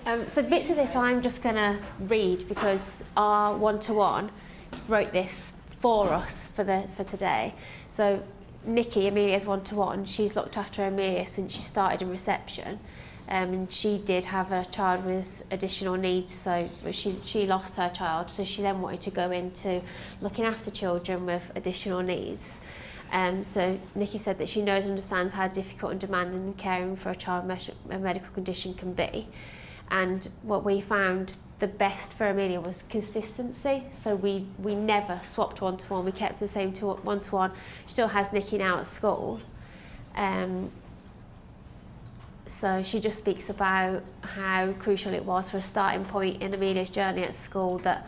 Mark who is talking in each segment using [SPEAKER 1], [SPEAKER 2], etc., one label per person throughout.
[SPEAKER 1] So bits of this I'm just going to read because our one-to-one wrote this for us for today. So Nikki, Amelia's one-to-one, she's looked after Amelia since she started in reception. And she did have a child with additional needs, so she lost her child, so she then wanted to go into looking after children with additional needs. So Nikki said that she knows and understands how difficult and demanding caring for a child with a medical condition can be. And what we found the best for Amelia was consistency. So we never swapped one-to-one, we kept the same one-to-one. She still has Nikki now at school. So she just speaks about how crucial it was for a starting point in Amelia's journey at school that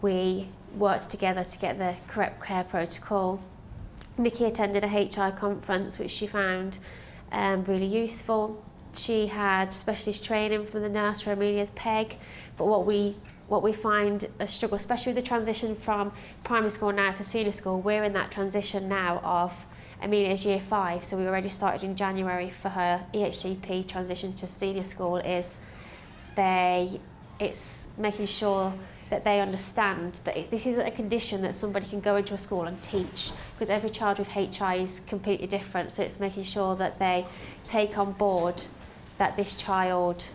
[SPEAKER 1] we worked together to get the correct care protocol. Nikki attended a HI conference which she found really useful. She had specialist training from the nurse for Amelia's PEG, but what we find a struggle, especially with the transition from primary school now to senior school, we're in that transition now of Amelia's year 5, so we already started in January for her EHCP transition to senior school. It's making sure that they understand that this isn't a condition that somebody can go into a school and teach, because every child with HI is completely different, so it's making sure that they take on board that this child,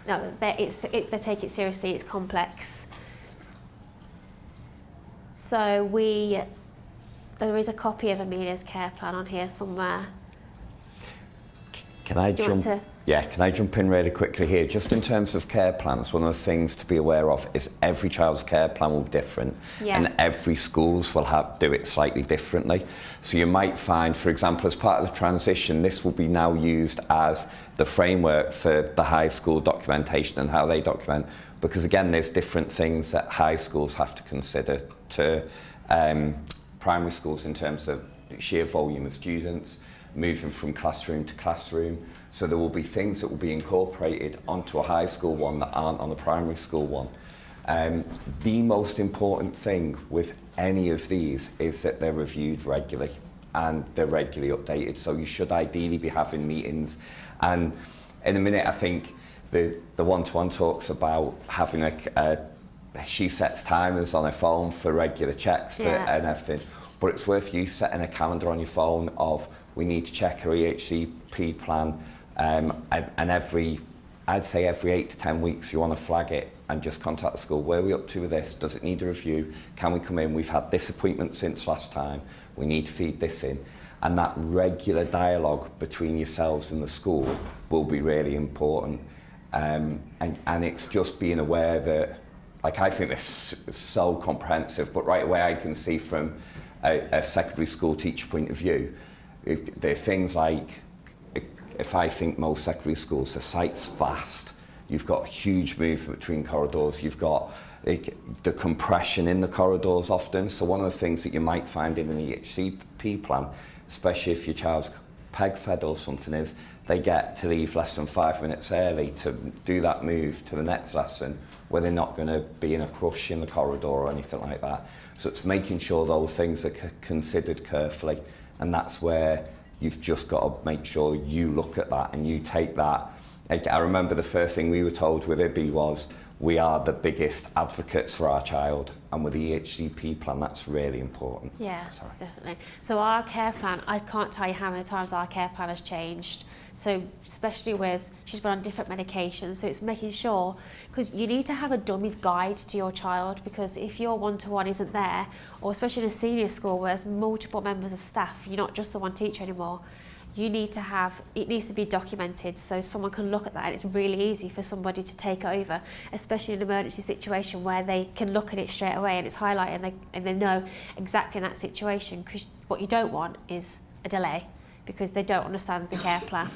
[SPEAKER 1] they take it seriously, it's complex. So there is a copy of Amelia's care plan on here somewhere.
[SPEAKER 2] Can I jump in really quickly here? Just in terms of care plans, one of the things to be aware of is every child's care plan will be different, and every schools will do it slightly differently. So you might find, for example, as part of the transition, this will be now used as the framework for the high school documentation and how they document, because again, there's different things that high schools have to consider to primary schools in terms of sheer volume of students, moving from classroom to classroom. So there will be things that will be incorporated onto a high school one that aren't on a primary school one. The most important thing with any of these is that they're reviewed regularly and they're regularly updated. So you should ideally be having meetings. And in a minute, I think the one-to-one talks about having she sets timers on her phone for regular checks and everything. But it's worth you setting a calendar on your phone of, we need to check her EHCP plan, and I'd say every 8 to 10 weeks you want to flag it and just contact the school. Where are we up to with this? Does it need a review? Can we come in? We've had this appointment since last time. We need to feed this in. And that regular dialogue between yourselves and the school will be really important. And it's just being aware that, like, I think this is so comprehensive, but right away I can see from a secondary school teacher point of view, there are things like, if I think most secondary schools, the site's vast, you've got huge movement between corridors, you've got the compression in the corridors often. So one of the things that you might find in an EHCP plan, especially if your child's PEG fed or something, is they get to leave less than 5 minutes early to do that move to the next lesson, where they're not going to be in a crush in the corridor or anything like that. So it's making sure those things are considered carefully, and that's where you've just got to make sure you look at that and you take that. I remember the first thing we were told with IBI was, we are the biggest advocates for our child, and with the EHCP plan, that's really important.
[SPEAKER 1] Yeah, definitely. So our care plan, I can't tell you how many times our care plan has changed. So especially with, she's been on different medications, so it's making sure, because you need to have a dummy's guide to your child, because if your one-to-one isn't there, or especially in a senior school where there's multiple members of staff, you're not just the one teacher anymore, you need to have, it needs to be documented so someone can look at that, and it's really easy for somebody to take over, especially in an emergency situation where they can look at it straight away and it's highlighted and they know exactly in that situation, because what you don't want is a delay because they don't understand the care plan.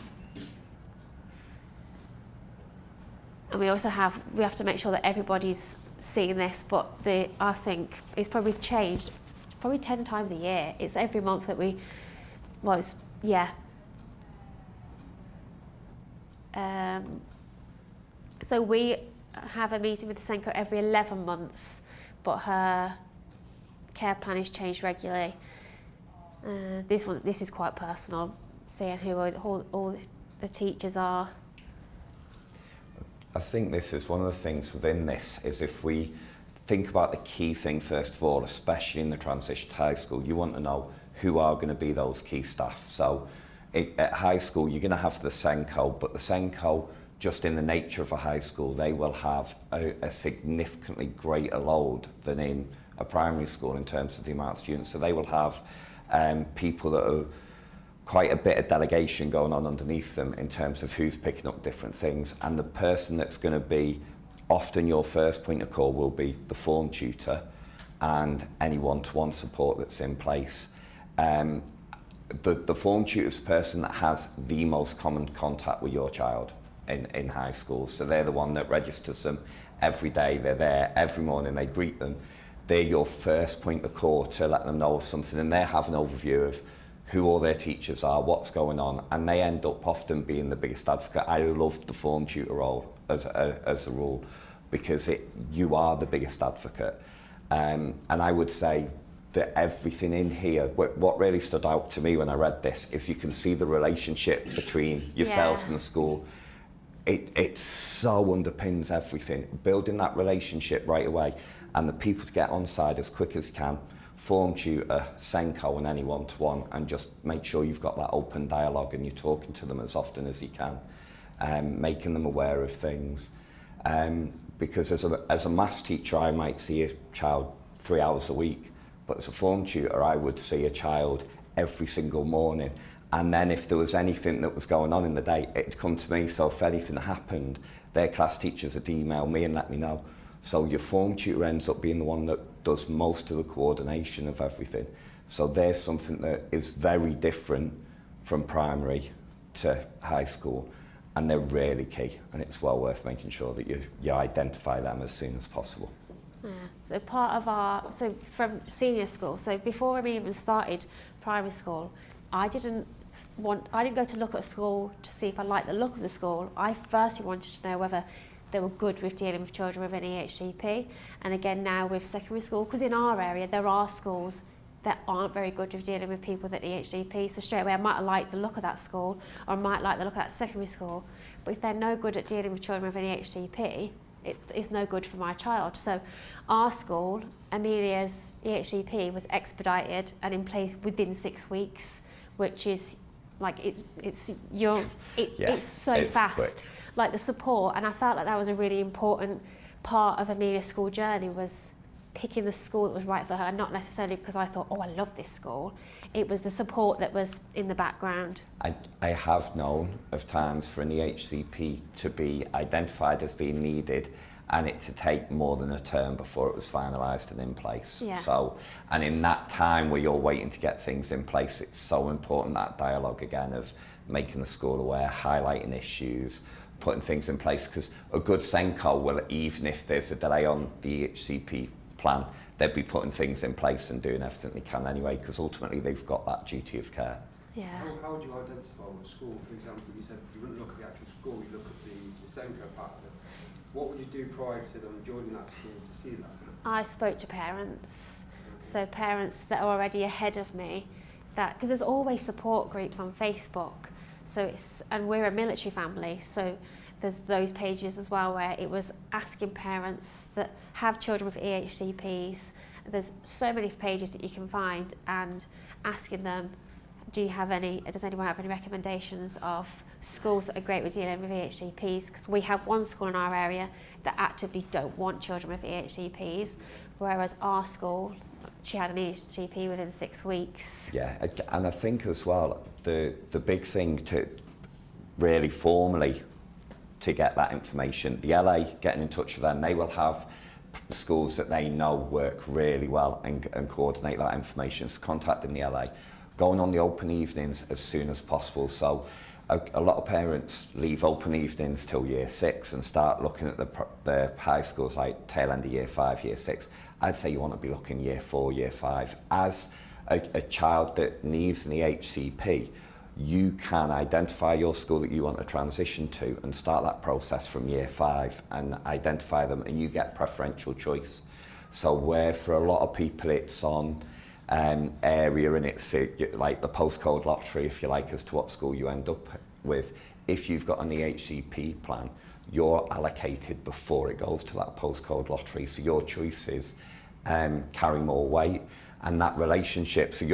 [SPEAKER 1] And we have to make sure that everybody's seeing this, but I think it's probably changed probably 10 times a year. It's every month that so we have a meeting with the SENCO every 11 months, but her care plan is changed regularly. This is quite personal, seeing who all the teachers are.
[SPEAKER 2] I think this is one of the things within this is if we think about the key thing first of all, especially in the transition to high school, you want to know who are going to be those key staff. So at high school, you're going to have the SENCO, but the SENCO, just in the nature of a high school, they will have a significantly greater load than in a primary school in terms of the amount of students. So they will have people that are quite a bit of delegation going on underneath them in terms of who's picking up different things. And the person that's going to be often your first point of call will be the form tutor and any one-to-one support that's in place. The form tutor is the person that has the most common contact with your child in high school. So they're the one that registers them every day. They're there every morning. They greet them. They're your first point of call to let them know of something, and they have an overview of who all their teachers are, what's going on, and they end up often being the biggest advocate. I love the form tutor role as a rule because you are the biggest advocate. And I would say that everything in here, what really stood out to me when I read this is you can see the relationship between yourself and the school. It so underpins everything. Building that relationship right away and the people to get on side as quick as you can, form tutor, SENCO and any one-to-one, and just make sure you've got that open dialogue and you're talking to them as often as you can, making them aware of things. Because as a maths teacher, I might see a child 3 hours a week, but as a form tutor, I would see a child every single morning. And then if there was anything that was going on in the day, it'd come to me. So if anything happened, their class teachers would email me and let me know. So your form tutor ends up being the one that does most of the coordination of everything. So there's something that is very different from primary to high school, and they're really key, and it's well worth making sure that you identify them as soon as possible.
[SPEAKER 1] Yeah. So part of so from senior school, so before I even started primary school, I didn't go to look at a school to see if I liked the look of the school. I firstly wanted to know whether they were good with dealing with children with an EHCP. And again now with secondary school, because in our area there are schools that aren't very good with dealing with people with EHCP. So straight away I might like the look of that school, or I might like the look of that secondary school. But if they're no good at dealing with children with an EHCP, it is no good for my child. So our school, Amelia's EHCP was expedited and in place within 6 weeks, which is like it's so fast.
[SPEAKER 2] Quick.
[SPEAKER 1] Like the support, and I felt like that was a really important part of Amelia's school journey, was picking the school that was right for her, not necessarily because I thought, oh, I love this school. It was the support that was in the background.
[SPEAKER 2] I have known of times for an EHCP to be identified as being needed and it to take more than a term before it was finalised and in place.
[SPEAKER 1] Yeah.
[SPEAKER 2] So, and in that time where you're waiting to get things in place, it's so important, that dialogue again of making the school aware, highlighting issues, putting things in place, because a good SENCO will, even if there's a delay on the EHCP plan, they'd be putting things in place and doing everything they can anyway, because ultimately they've got that duty of care.
[SPEAKER 1] Yeah.
[SPEAKER 3] How would you identify a school, for example? You said you wouldn't look at the actual school, you look at the SENCO part of it. What would you do prior to them joining that school to see that?
[SPEAKER 1] I spoke to parents, so parents that are already ahead of me, that because there's always support groups on Facebook. So and we're a military family, so there's those pages as well where it was asking parents that have children with EHCPs. There's so many pages that you can find and asking them, does anyone have any recommendations of schools that are great with dealing with EHCPs? Because we have one school in our area that actively don't want children with EHCPs, whereas our school, she had an EHCP within 6 weeks.
[SPEAKER 2] Yeah, and I think as well, the big thing to really formally to get that information, the LA, getting in touch with them, they will have schools that they know work really well and coordinate that information. So contacting the LA, going on the open evenings as soon as possible. So a lot of parents leave open evenings till year 6 and start looking at the high schools like tail end of year 5, year 6. I'd say you want to be looking year 4, year 5. As a child that needs an EHCP, you can identify your school that you want to transition to and start that process from year 5 and identify them, and you get preferential choice. So where for a lot of people it's on area and it's like the postcode lottery, if you like, as to what school you end up with. If you've got an EHCP plan, you're allocated before it goes to that postcode lottery. So your choices carry more weight. And that relationship, so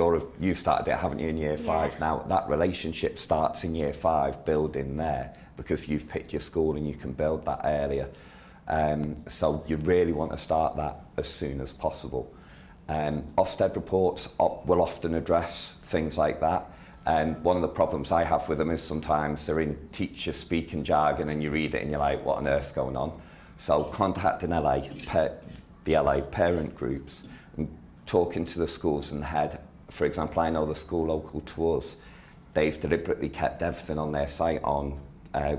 [SPEAKER 2] you started it, haven't you, in year 5 now? That relationship starts in year 5, building there, because you've picked your school and you can build that earlier. So you really want to start that as soon as possible. Ofsted reports will often address things like that. One of the problems I have with them is sometimes they're in teacher speaking jargon and you read it and you're like, what on earth's going on? So contacting the LA parent groups, and talking to the schools and the head. For example, I know the school local to us, they've deliberately kept everything on their site on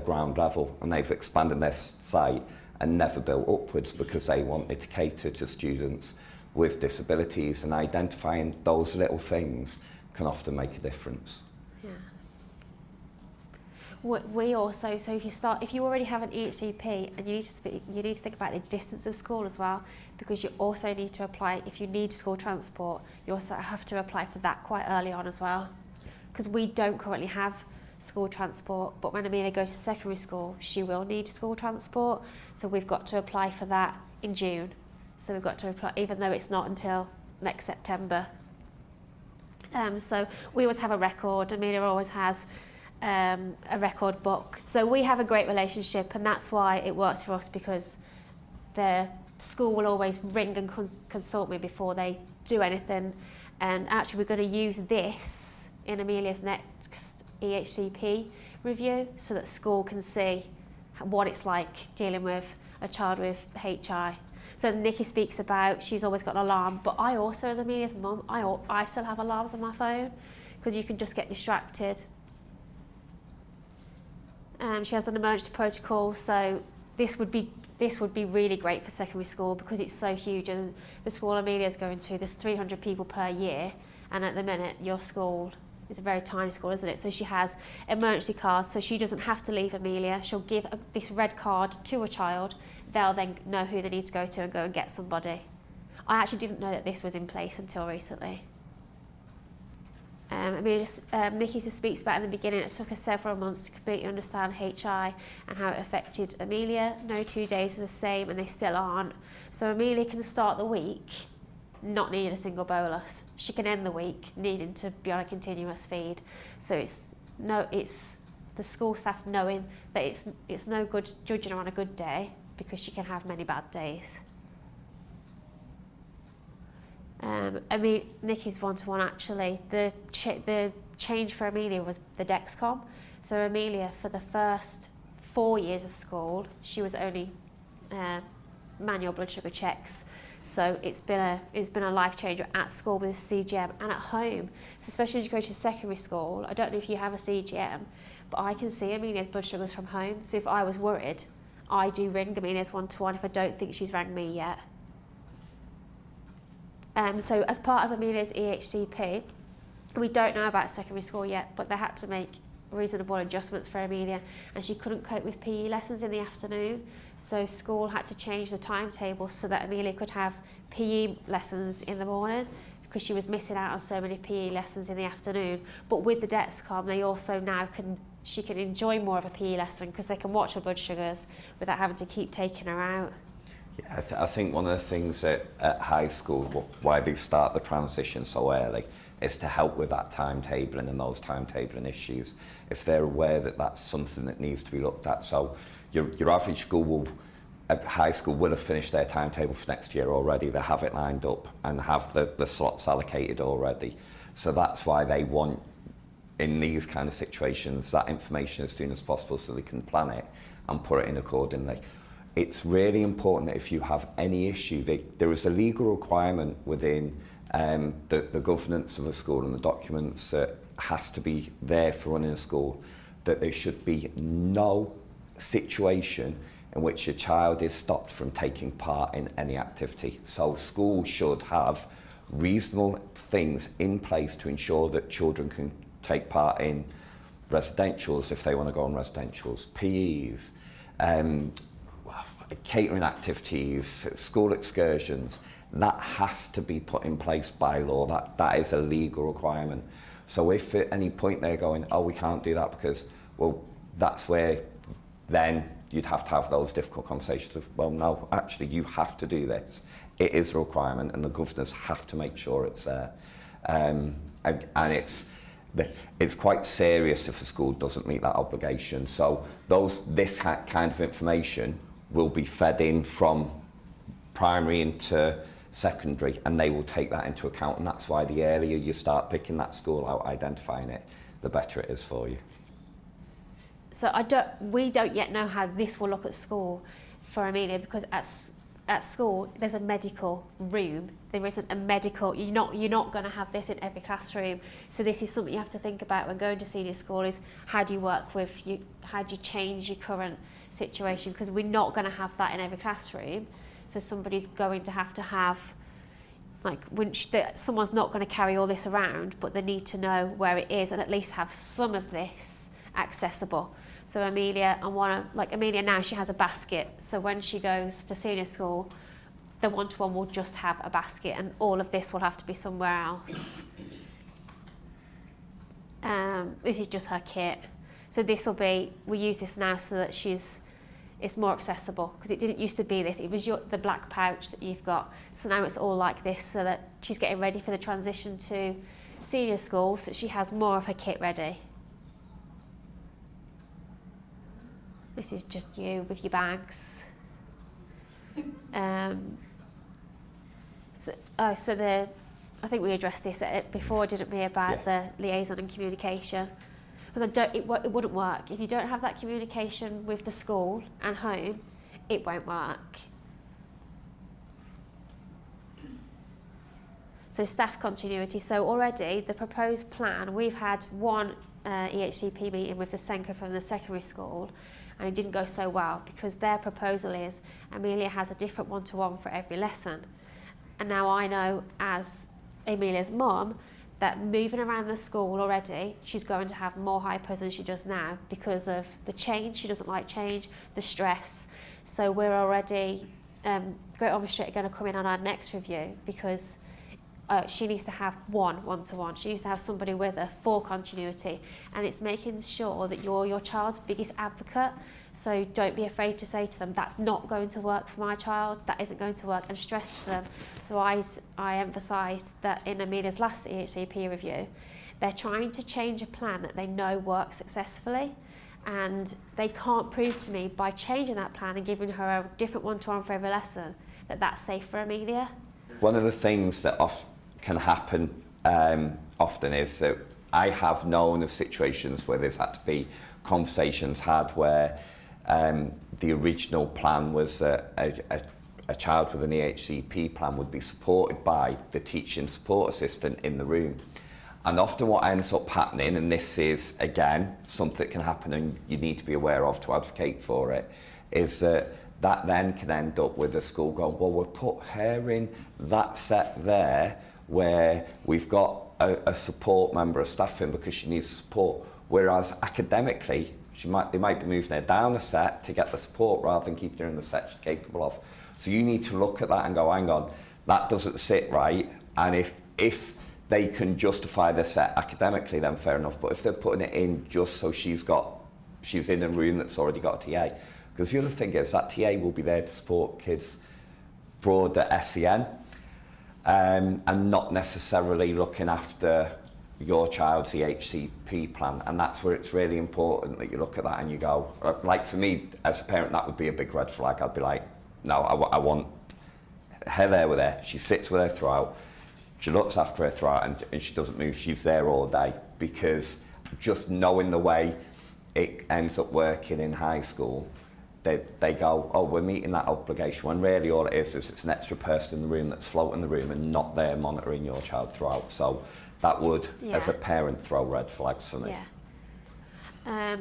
[SPEAKER 2] ground level, and they've expanded their site and never built upwards because they wanted to cater to students with disabilities, and identifying those little things can often make a difference.
[SPEAKER 1] Yeah. We also, so if you already have an EHCP, and you need to think about the distance of school as well, because you also need to apply, if you need school transport, you also have to apply for that quite early on as well. Because we don't currently have school transport, but when Amelia goes to secondary school, she will need school transport. So we've got to apply for that in June. So we've got to apply, even though it's not until next September. So we always have a record. Amelia always has a record book. So we have a great relationship, and that's why it works for us, because the school will always ring and consult me before they do anything. And actually we're going to use this in Amelia's next EHCP review so that school can see what it's like dealing with a child with HI. So Nikki speaks about she's always got an alarm, but I also, as Amelia's mum, I still have alarms on my phone because you can just get distracted. She has an emergency protocol, so this would be really great for secondary school because it's so huge, and the school Amelia's going to, there's 300 people per year, and at the minute your school is a very tiny school, isn't it? So she has emergency cards, so she doesn't have to leave Amelia. She'll give this red card to a child. They'll then know who they need to go to and go and get somebody. I actually didn't know that this was in place until recently. Nikki just speaks about in the beginning, it took her several months to completely understand HI and how it affected Amelia. No 2 days were the same, and they still aren't. So Amelia can start the week not needing a single bolus. She can end the week needing to be on a continuous feed. So it's the school staff knowing that it's no good judging her on a good day because she can have many bad days. Nikki's one-to-one, actually, the change for Amelia was the Dexcom. So Amelia, for the first 4 years of school, she was only manual blood sugar checks. So it's been a life changer at school with a CGM and at home. So especially as you go to secondary school, I don't know if you have a CGM, but I can see Amelia's blood sugars from home. So if I was worried, I do ring Amelia's one-to-one if I don't think she's rang me yet. So as part of Amelia's EHCP, we don't know about secondary school yet, but they had to make reasonable adjustments for Amelia, and she couldn't cope with PE lessons in the afternoon. So school had to change the timetable so that Amelia could have PE lessons in the morning because she was missing out on so many PE lessons in the afternoon. But with the Dexcom, they also now she can enjoy more of a PE lesson because they can watch her blood sugars without having to keep taking her out.
[SPEAKER 2] Yeah, I think one of the things at high school, why they start the transition so early, is to help with that timetabling and those timetabling issues. If they're aware that that's something that needs to be looked at. So your average school at high school will have finished their timetable for next year already. They have it lined up and have the slots allocated already. So that's why they want, in these kind of situations, that information as soon as possible so they can plan it and put it in accordingly. It's really important that if you have any issue, there is a legal requirement within the governance of a school and the documents that has to be there for running a school, that there should be no situation in which a child is stopped from taking part in any activity. So schools should have reasonable things in place to ensure that children can take part in residentials if they want to go on residentials, PEs, catering activities, school excursions. That has to be put in place by law. That is a legal requirement. So if at any point they're going, oh, we can't do that because, well, that's where then you'd have to have those difficult conversations of, well, no, actually, you have to do this. It is a requirement, and the governors have to make sure it's there. And it's quite serious if a school doesn't meet that obligation. So this kind of information will be fed in from primary into secondary, and they will take that into account, and that's why the earlier you start picking that school out, identifying it, the better it is for you.
[SPEAKER 1] So we don't yet know how this will look at school for Amelia, because at school there's a medical room. There isn't a medical, you're not going to have this in every classroom. So this is something you have to think about when going to senior school, is how do you work with how do you change your current situation, because we're not going to have that in every classroom. So somebody's going to have, like, someone's not going to carry all this around, but they need to know where it is and at least have some of this accessible. So Amelia, Amelia now, she has a basket. So when she goes to senior school, the one-to-one will just have a basket, and all of this will have to be somewhere else. This is just her kit. So we use this now so that it's more accessible, because it didn't used to be this. It was the black pouch that you've got. So now it's all like this, so that she's getting ready for the transition to senior school, so she has more of her kit ready. This is just you with your bags. I think we addressed this before, didn't we, about the liaison and communication. Because it wouldn't work. If you don't have that communication with the school and home, it won't work. So staff continuity. So already the proposed plan, we've had one EHCP meeting with the SENCO from the secondary school, and it didn't go so well, because their proposal is Amelia has a different one-to-one for every lesson. And now I know, as Amelia's mum, that moving around the school already, she's going to have more hypos than she does now, because of the change. She doesn't like change, the stress. So we're already, Great Ormond Street are going to come in on our next review, because she needs to have one-to-one. She needs to have somebody with her for continuity, and it's making sure that you're your child's biggest advocate. So don't be afraid to say to them, that's not going to work for my child, that isn't going to work, and stress to them. So I emphasised that in Amelia's last EHCP review, they're trying to change a plan that they know works successfully, and they can't prove to me by changing that plan and giving her a different one-to-one for every lesson that that's safe for Amelia.
[SPEAKER 2] One of the things that can happen often is that I have known of situations where there's had to be conversations had where the original plan was a child with an EHCP plan would be supported by the teaching support assistant in the room. And often what ends up happening, and this is again something that can happen and you need to be aware of to advocate for it, is that then can end up with a school going, well, we'll put her in that set there where we've got a support member of staff in because she needs support, whereas academically they might be moving her down a set to get the support rather than keeping her in the set she's capable of. So you need to look at that and go, hang on, that doesn't sit right. And if they can justify the set academically, then fair enough. But if they're putting it in just so she's in a room that's already got a TA, because the other thing is that TA will be there to support kids broader SEN, and not necessarily looking after your child's EHCP plan. And that's where it's really important that you look at that and you go, like for me as a parent, that would be a big red flag. I'd be like, no, I want her there with her. She sits with her throughout. She looks after her throughout, and she doesn't move. She's there all day, because just knowing the way it ends up working in high school, they go, oh, we're meeting that obligation, when really all it is it's an extra person in the room that's floating the room and not there monitoring your child throughout. So that would, as a parent, throw red flags for me.
[SPEAKER 1] Yeah.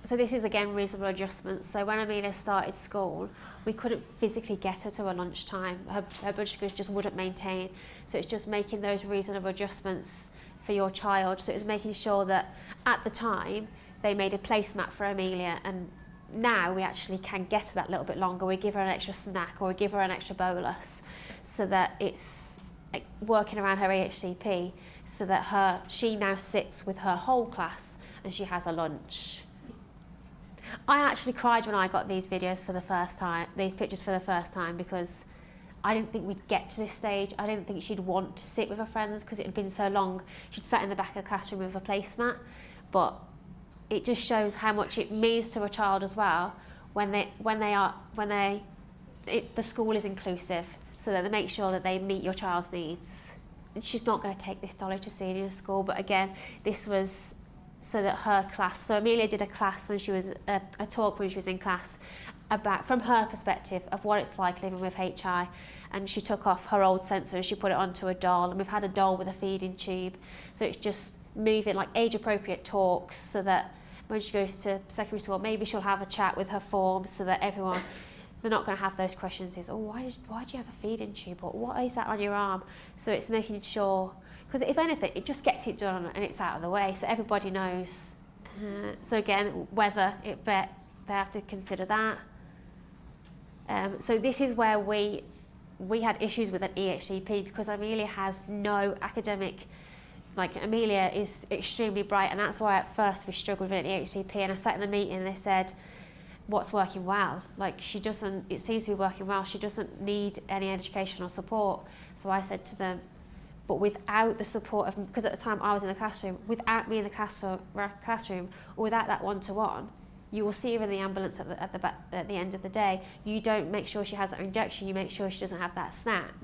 [SPEAKER 1] So this is again reasonable adjustments. So when Amelia started school, we couldn't physically get her to a lunchtime. Her blood sugars just wouldn't maintain. So it's just making those reasonable adjustments for your child. So it's making sure that at the time they made a placemat for Amelia, and now we actually can get her that little bit longer. We give her an extra snack, or we give her an extra bolus, so that it's working around her EHCP, so that she now sits with her whole class and she has a lunch. I actually cried when I got these videos for the first time, these pictures for the first time, because I didn't think we'd get to this stage. I didn't think she'd want to sit with her friends because it had been so long. She'd sat in the back of the classroom with a placemat, but it just shows how much it means to a child as well the school is inclusive, so that they make sure that they meet your child's needs. She's not going to take this dolly to senior school, but again, this was so that her class, so Amelia did a class when she was, a talk when she was in class about, from her perspective, of what it's like living with HI, and she took off her old sensor and she put it onto a doll, and we've had a doll with a feeding tube, so it's just moving, like age appropriate talks, so that when she goes to secondary school, maybe she'll have a chat with her form, so that everyone, they're not going to have those questions, is, oh, why do you have a feeding tube, or what is that on your arm? So it's making sure, because if anything, it just gets it done and it's out of the way, so everybody knows. So again, whether they have to consider that. So this is where we had issues with an EHCP, because Amelia has no academic, like Amelia is extremely bright, and that's why at first we struggled with an EHCP, and I sat in the meeting and they said, what's working well? Like it seems to be working well, she doesn't need any educational support. So I said to them, but without the support of, because at the time I was in the classroom, without me in the classroom or without that one-to-one, you will see her in the ambulance at the end of the day. You don't make sure she has that injection, you make sure she doesn't have that snack.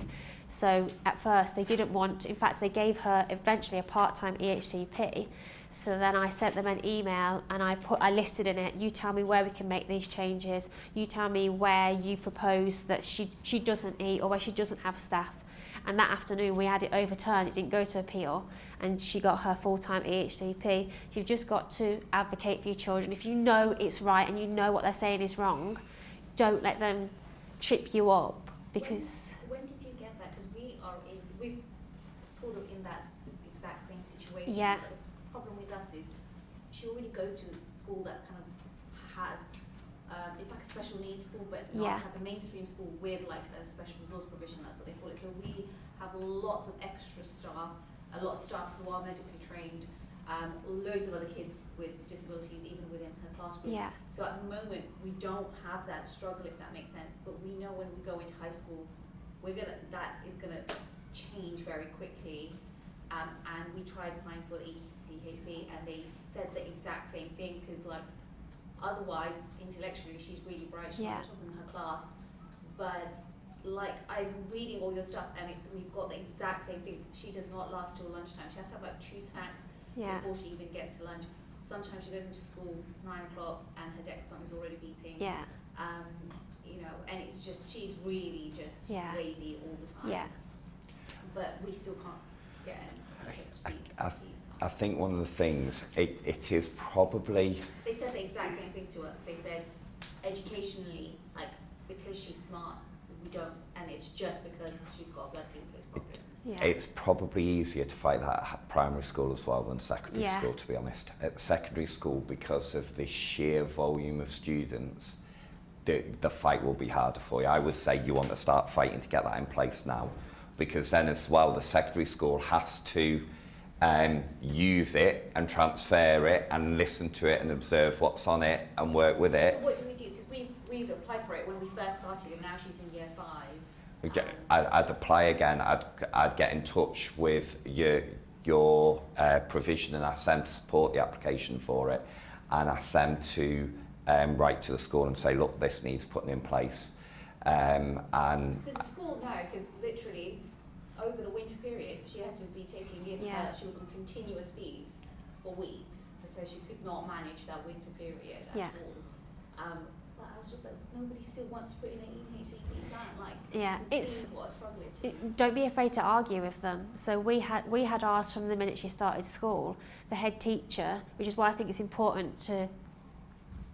[SPEAKER 1] So at first they didn't want, in fact they gave her eventually a part-time EHCP. So then I sent them an email and I listed in it, you tell me where we can make these changes, you tell me where you propose that she doesn't eat or where she doesn't have staff. And that afternoon we had it overturned, it didn't go to appeal, and she got her full-time EHCP. You've just got to advocate for your children. If you know it's right and you know what they're saying is wrong, don't let them trip you up, because...
[SPEAKER 4] When did you get that? Because we're sort of in that exact same situation.
[SPEAKER 1] Yeah.
[SPEAKER 4] But the problem with us is she already goes to a school that's kind of has, it's like a special needs school, but not like a mainstream school with like a special resource provision, that's what they call it. So we have lots of extra staff, a lot of staff who are medically trained, loads of other kids with disabilities even within her class group.
[SPEAKER 1] Yeah.
[SPEAKER 4] So at the moment we don't have that struggle, if that makes sense, but we know when we go into high school, that is gonna change very quickly. And we tried applying for the ECHP and they said the exact same thing, because like otherwise intellectually she's really bright, she's on top in her class, but like I'm reading all your stuff and we've got the exact same things. She does not last till lunchtime. She has to have like 2 snacks before she even gets to lunch. Sometimes she goes into school, it's 9 o'clock and her Dexcom is already beeping. You know, and it's just, she's really just wavy all the time.
[SPEAKER 1] Yeah.
[SPEAKER 4] But we still can't get an
[SPEAKER 2] I think one of the things, it is probably...
[SPEAKER 4] They said the exact same thing to us. They said, educationally, like, because she's smart, we don't, and it's just because she's got a blood glucose problem.
[SPEAKER 1] Yeah.
[SPEAKER 2] It's probably easier to fight that at primary school as well than secondary school, to be honest. At secondary school, because of the sheer volume of students, the fight will be harder for you. I would say you want to start fighting to get that in place now, because then as well, the secondary school has to use it and transfer it and listen to it and observe what's on it and work with it.
[SPEAKER 4] So what do we do? Because we applied for it when we first started and now she's in year 5.
[SPEAKER 2] I'd apply again. I'd get in touch with your provision and ask them to support the application for it, and ask them to write to the school and say, look, this needs putting in place. And
[SPEAKER 4] because the school now, because literally over the winter period she had to be taking in she was on continuous feeds for weeks because she could not manage that winter period at all. But I was just like, nobody still wants to put in an EHCP plan, like it's what a struggle it is.
[SPEAKER 1] Don't be afraid to argue with them. So we had ours from the minute she started school. The head teacher, which is why I think it's important to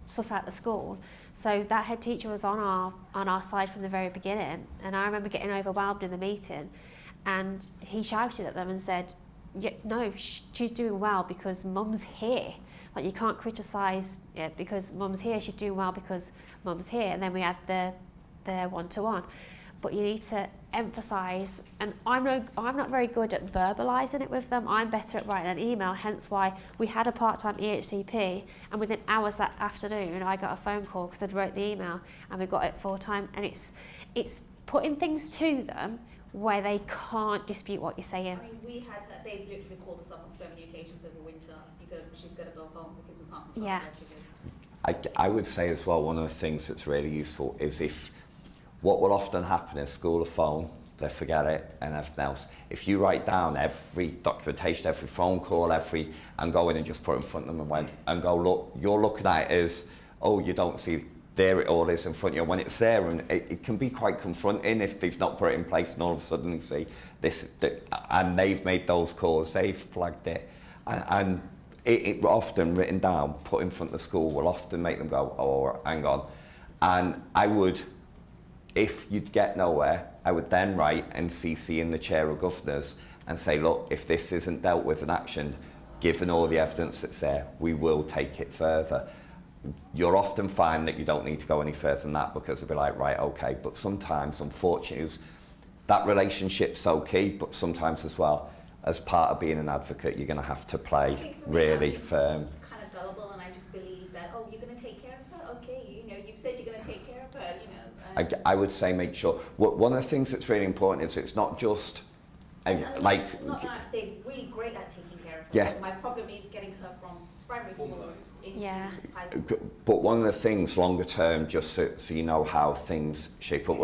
[SPEAKER 1] suss out the school. So that head teacher was on our side from the very beginning, and I remember getting overwhelmed in the meeting, and he shouted at them and said, no, she's doing well because mum's here. Like, you can't criticise it because mum's here, she's doing well because mum's here. And then we had the one-to-one. but you need to emphasise, and I'm not very good at verbalising it with them. I'm better at writing an email, hence why we had a part-time EHCP, and within hours that afternoon I got a phone call because I'd wrote the email and we got it full-time. And it's putting things to them where they can't dispute what you're saying.
[SPEAKER 4] I mean, we had her, they literally called us up on so many occasions over winter, she's got to go home because we can't control
[SPEAKER 1] Yeah.
[SPEAKER 4] her triggers.
[SPEAKER 2] I would say as well, one of the things that's really useful is what will often happen is school will phone, they forget it and everything else. If you write down every documentation, every phone call, and go in and just put it in front of them and go, look, you're looking at it as, oh, you don't see, there it all is in front of you. When it's there, and it can be quite confronting if they've not put it in place and all of a sudden they see this, and they've made those calls, they've flagged it, and it often written down, put in front of the school, will often make them go, oh, hang on. And I would, if you'd get nowhere, I would then write and CC in the chair of governors and say, look, if this isn't dealt with in action, given all the evidence that's there, we will take it further. You'll often find that you don't need to go any further than that because they'll be like, right, okay. But sometimes, unfortunately, that relationship's so key, but sometimes as well, as part of being an advocate, you're going to have to play really firm.
[SPEAKER 4] Kind of gullible, and I just believe that, oh, you're going to take care of her? Okay, you've said you're going to take care of her,
[SPEAKER 2] I would say make sure, one of the things that's really important is it's not just, like...
[SPEAKER 4] Not that they're really great at taking care of her.
[SPEAKER 2] Yeah.
[SPEAKER 4] My problem is getting her from primary school into high school.
[SPEAKER 2] But one of the things longer term, just so you know how things shape up.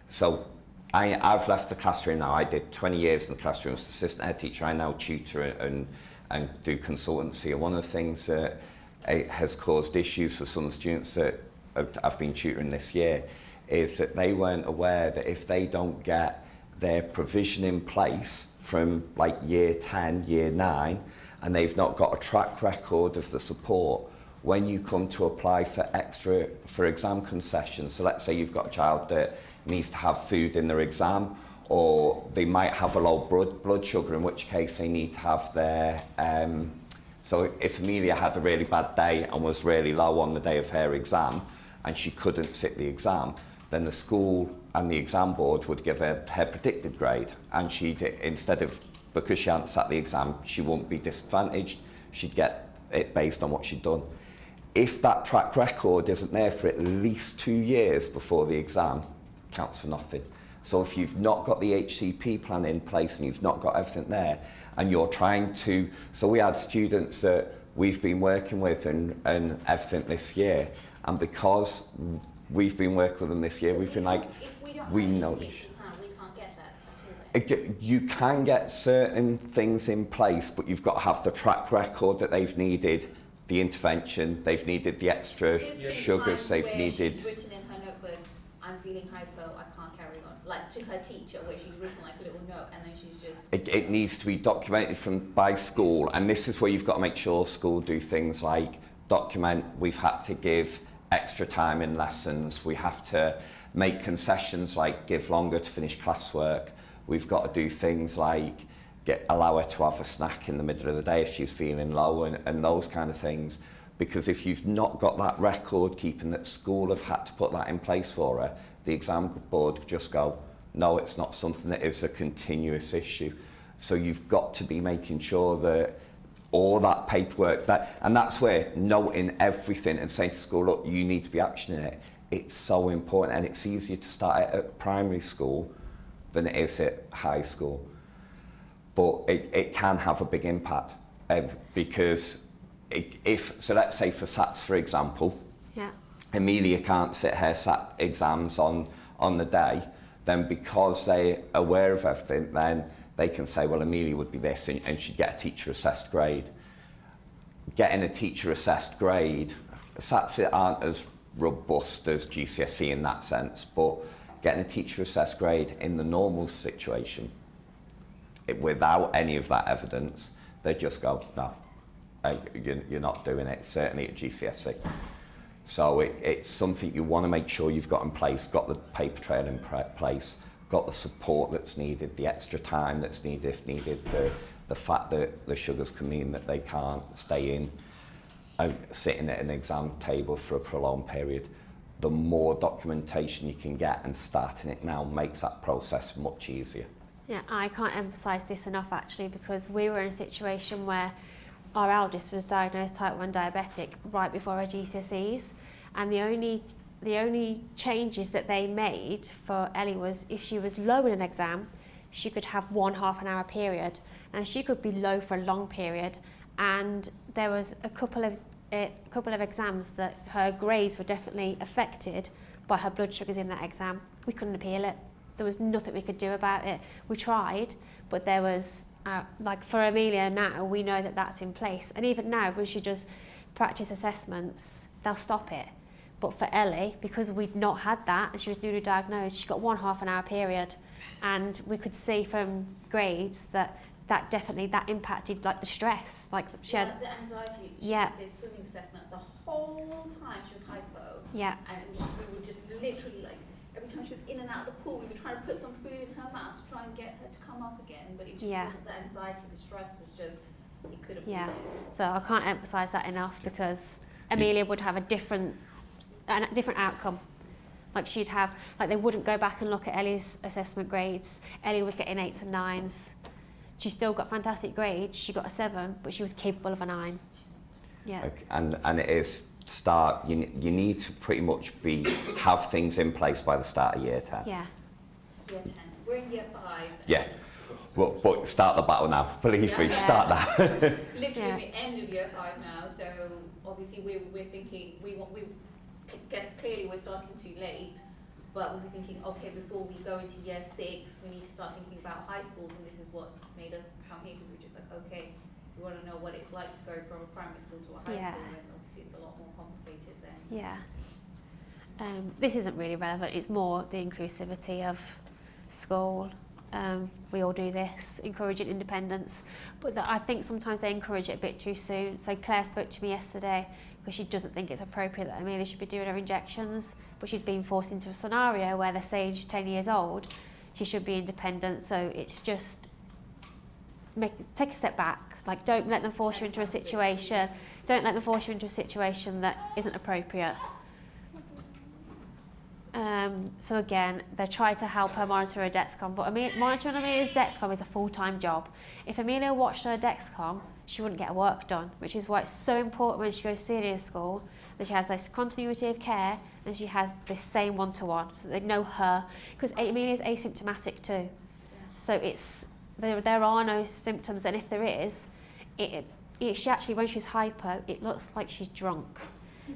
[SPEAKER 2] So I've left the classroom now. I did 20 years in the classroom as assistant head teacher. I now tutor and do consultancy. And one of the things that has caused issues for some students that I've been tutoring this year is that they weren't aware that if they don't get their provision in place from like year 10, year 9, and they've not got a track record of the support, when you come to apply for exam concessions, so let's say you've got a child that needs to have food in their exam, or they might have a low blood sugar, in which case they need to have their... so if Amelia had a really bad day and was really low on the day of her exam, and she couldn't sit the exam, then the school and the exam board would give her predicted grade, and she'd, instead of, because she hadn't sat the exam, she wouldn't be disadvantaged, she'd get it based on what she'd done. If that track record isn't there for at least 2 years before the exam, counts for nothing. So if you've not got the HCP plan in place and you've not got everything there, and you're trying to, so we had students that we've been working with and everything this year, and because we've been working with them this year, we've been like, we know this.
[SPEAKER 4] We can't get that at all.
[SPEAKER 2] You can get certain things in place, but you've got to have the track record that they've needed, the intervention, they've needed the extra sugars, they've needed...
[SPEAKER 4] She's written in her notebook, I'm feeling hypo, I can't carry on. Like to her teacher, where she's written like a little note, and then she's just...
[SPEAKER 2] It needs to be documented by school, and this is where you've got to make sure school do things like document, we've had to give extra time in lessons, we have to make concessions like give longer to finish classwork, we've got to do things like allow her to have a snack in the middle of the day if she's feeling low, and those kind of things. Because if you've not got that record keeping that school have had to put that in place for her, the exam board could just go, no, it's not something that is a continuous issue. So you've got to be making sure that all that paperwork, and that's where noting everything and saying to school, look, you need to be actioning it. It's so important, and it's easier to start at primary school than it is at high school. But it can have a big impact because so let's say for SATs, for example, Amelia can't sit her SAT exams on the day, then because they're aware of everything, then they can say, well, Amelia would be this, and she'd get a teacher-assessed grade. Getting a teacher-assessed grade, SATs aren't as robust as GCSE in that sense, but getting a teacher-assessed grade in the normal situation, without any of that evidence, they just go, no, you're not doing it, certainly at GCSE. So it's something you want to make sure you've got in place, got the paper trail in place, got the support that's needed, the extra time that's needed if needed, the fact that the sugars can mean that they can't stay in, sitting at an exam table for a prolonged period. the more documentation you can get, and starting it now makes that process much easier.
[SPEAKER 1] Yeah, I can't emphasise this enough actually, because we were in a situation where our eldest was diagnosed type 1 diabetic right before her GCSEs, and the only changes that they made for Ellie was if she was low in an exam, she could have one half an hour period, and she could be low for a long period, and there was a couple of exams that her grades were definitely affected by her blood sugars in that exam. We couldn't appeal it. There was nothing we could do about it. We tried, but there was, like for Amelia now, we know that that's in place. And even now, when she does practice assessments, they'll stop it. But for Ellie, because we'd not had that, and she was newly diagnosed, she got one half an hour period. And we could see from grades that that impacted like the stress, like she had
[SPEAKER 4] the anxiety. She
[SPEAKER 1] Yeah.
[SPEAKER 4] had this swimming assessment the whole time she was hypo.
[SPEAKER 1] yeah,
[SPEAKER 4] And we would just literally, like, every time she was in and out of the pool, we would try to put some food in her mouth to try and get her to come up again. But it just
[SPEAKER 1] Yeah.
[SPEAKER 4] wasn't, the anxiety, the stress was just, it couldn't
[SPEAKER 1] Yeah.
[SPEAKER 4] be there.
[SPEAKER 1] So I can't emphasise that enough, because Amelia would have a different outcome. Like she'd have, like they wouldn't go back and look at Ellie's assessment grades. Ellie was getting 8s and 9s. She still got fantastic grades. She got a 7, but she was capable of a 9. Yeah.
[SPEAKER 2] Okay. And it is you need to pretty much have things in place by the start of year 10.
[SPEAKER 1] Yeah.
[SPEAKER 4] Year 10. We're in year 5.
[SPEAKER 2] Yeah. Well, but start the battle now. Believe me,
[SPEAKER 4] Yeah.
[SPEAKER 2] start now.
[SPEAKER 4] Literally
[SPEAKER 1] Yeah.
[SPEAKER 4] the end of year 5 now. So obviously we're thinking, clearly we're starting too late. But we'll be thinking, okay, before we go into year 6, we need to start thinking about high school, and this is what made us come here, because we're just like, okay, we want to know what it's like to go from a primary school to a high
[SPEAKER 1] Yeah.
[SPEAKER 4] school, and obviously it's a lot more complicated then.
[SPEAKER 1] Yeah. This isn't really relevant. It's more the inclusivity of school. We all do this, encouraging independence, but I think sometimes they encourage it a bit too soon. So Claire spoke to me yesterday because she doesn't think it's appropriate that Amelia should be doing her injections, but she's being forced into a scenario where they're saying she's 10 years old, she should be independent. So it's just take a step back. Like, don't let them force you into a situation. Don't let them force you into a situation that isn't appropriate. So again, they try to help her monitor her Dexcom, but monitoring Amelia's Dexcom is a full-time job. If Amelia watched her Dexcom, she wouldn't get her work done, which is why it's so important when she goes to senior school that she has this continuity of care and she has this same one-to-one, so they know her, because Amelia's asymptomatic too. So there are no symptoms, and if there is, she actually, when she's hyper, it looks like she's drunk.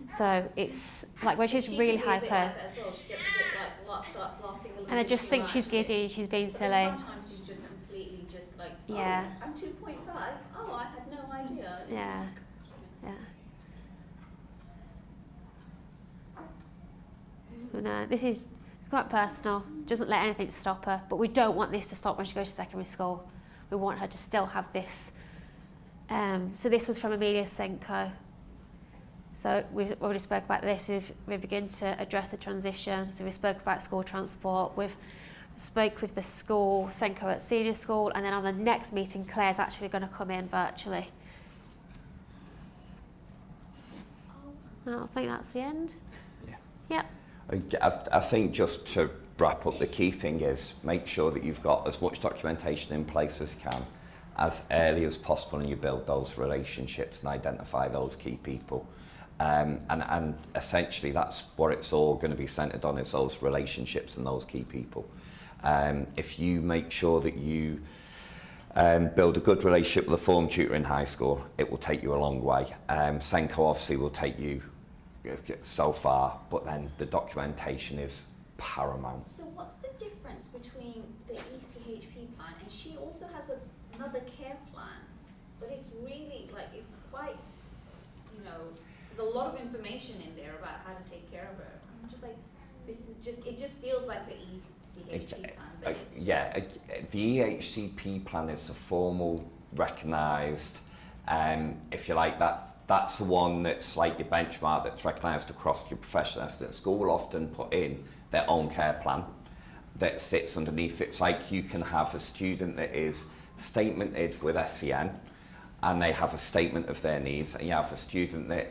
[SPEAKER 1] So it's like when she's really hyper,
[SPEAKER 4] Like that as well. She gets a bit like starts laughing a little
[SPEAKER 1] and I
[SPEAKER 4] bit
[SPEAKER 1] just
[SPEAKER 4] too
[SPEAKER 1] think
[SPEAKER 4] much.
[SPEAKER 1] she's giddy and she's being
[SPEAKER 4] But
[SPEAKER 1] silly.
[SPEAKER 4] then sometimes she's just completely just like, oh,
[SPEAKER 1] Yeah.
[SPEAKER 4] I'm 2.5. Oh, I had no idea.
[SPEAKER 1] Yeah. Yeah. But no, it's quite personal. Doesn't let anything stop her. But we don't want this to stop when she goes to secondary school. We want her to still have this. So this was from Amelia Senko. So we've already spoke about this. We begin to address the transition. So we spoke about school transport. We've spoke with the school, Senko at senior school, and then on the next meeting, Claire's actually going to come in virtually. I think that's the end.
[SPEAKER 2] Yeah.
[SPEAKER 1] Yep.
[SPEAKER 2] I think just to wrap up, the key thing is make sure that you've got as much documentation in place as you can, as early as possible, and you build those relationships and identify those key people. And essentially that's what it's all going to be centred on, is those relationships and those key people. If you make sure that you build a good relationship with a form tutor in high school, it will take you a long way. Senko obviously will take you so far, but then the documentation is paramount.
[SPEAKER 4] So what's the difference between the ECHP plan, and she also has another care plan, but it's really like, it's quite, there's a lot of information in there about how to take care of her. I'm just like, it just feels like the ECHP plan. But it's
[SPEAKER 2] The EHCP plan is a formal, recognised, if you like, that's the one that's like your benchmark, that's recognised across your profession. The school will often put in their own care plan that sits underneath. It's like you can have a student that is statemented with SEN, and they have a statement of their needs, and you have a student that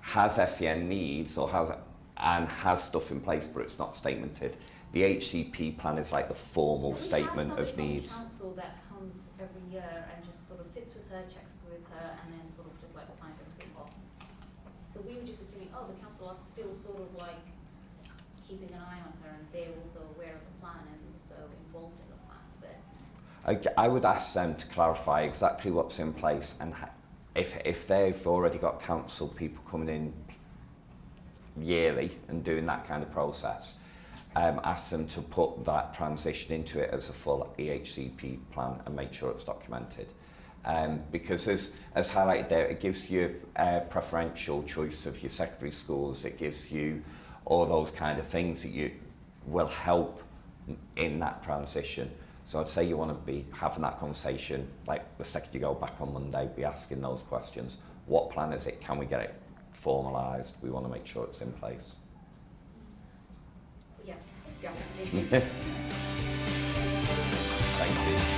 [SPEAKER 2] has SEN needs or has and has stuff in place, but it's not statemented. The HCP plan is like the formal statement of needs.
[SPEAKER 4] So we have somebody from council that comes every year and just sort of sits with her, checks with her, and then sort of just like signs everything off. So we were just assuming, oh, the council are still sort of like keeping an eye on her, and they're also aware of the plan and also involved in the plan. But
[SPEAKER 2] I would ask them to clarify exactly what's in place, and if they've already got council people coming in yearly and doing that kind of process, ask them to put that transition into it as a full EHCP plan and make sure it's documented. Because as highlighted there, it gives you preferential choice of your secondary schools, it gives you all those kind of things that you will help in that transition. So I'd say you want to be having that conversation, like the second you go back on Monday, be asking those questions. What plan is it? Can we get it formalised? We want to make sure it's in place.
[SPEAKER 4] yeah, definitely.
[SPEAKER 2] Thank you.